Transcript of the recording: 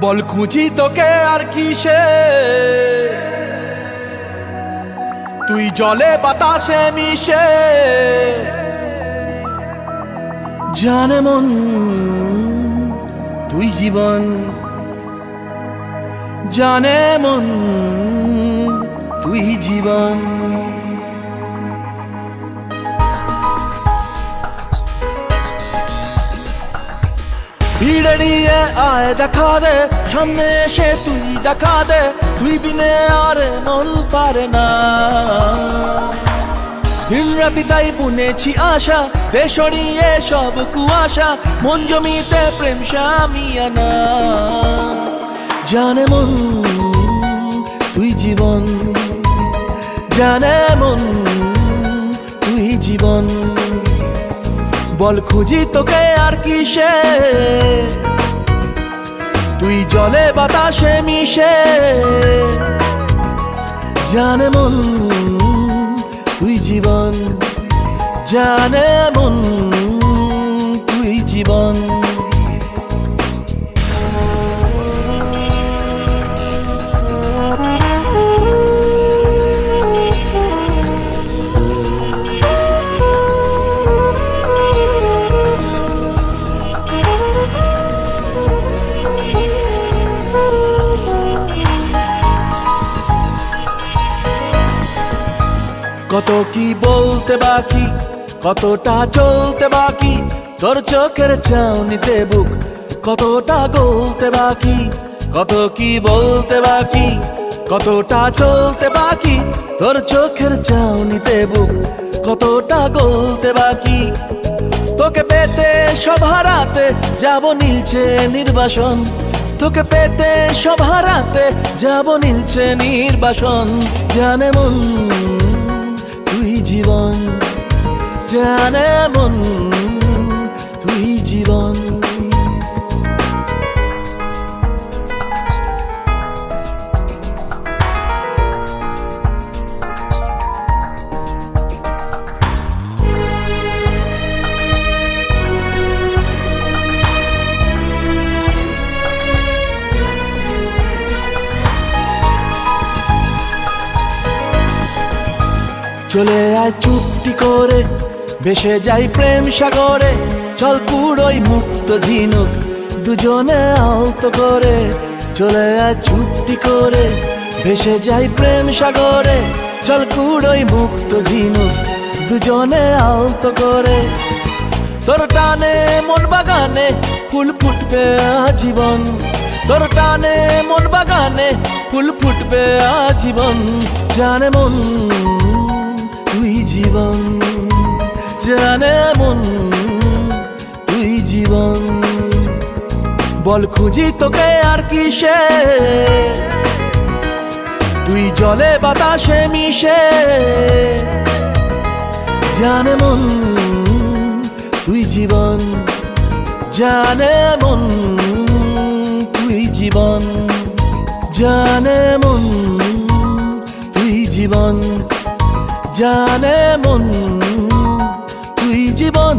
বল খুঁজি তোকে আর কিসে, তুই জলে বাতাসে মিশে। জানে মন তুই জীবন, জানে মন তুই জীবন। ভিড়ে নিয়ে আয় দেখা দে, সামনে এসে তুই দেখা দে, তুই বিনে আর মন পারে না। দিন রাতি তাই বুনেছি আশা, দে সরিয়ে সব কুয়াশা, মন জমিতে প্রেম শামিয়ানা। জানে মন তুই জীবন, জানে মন তুই জীবন। বল খুঁজি তোকে আর কিসে, তুই জলে বাতাসে মিশে। জানে মন তুই জীবন, জানে মন তুই জীবন। কত কি বলতে বাকি, কতটা চলতে বাকি, তোর চোখের চাউনিতে বুক কতটা গলতে বাকি। কত কি বলতে বাকি, কতটা চলতে বাকি, তোর চোখের চাউনিতে বুক কতটা গলতে বাকি। তোকে পেতে সব হারাতে যাব নীলছে নির্বাসন, তোকে পেতে সব হারাতে যাব নীলছে নির্বাসন। জানে মন তুই জীবন, জানে মন তুই জীবন। চলে আয় চুপটি করে, ভেসে যাই প্রেম সাগরে, চল পুরোই মুক্ত ঝিনুক দুজনে আলতো করে। চলে আয় চুপটি করে, ভেসে যাই প্রেম সাগরে, চল পুরোই মুক্ত ঝিনুক দুজনে আলতো করে। তোর টানে মন বাগানে ফুল ফুটবে আজীবন, তোর টানে মন বাগানে ফুল ফুটবে আজীবন। জানে মন তুই জীবন, জানে মন তুই জীবন। বল খুঁজি তোকে আর কিসে, তুই জলে বাতাসে মিশে। জানে মন তুই জীবন, জানে মন তুই জীবন। জানে মন তুই জীবন, জানে মন তুই জীবন।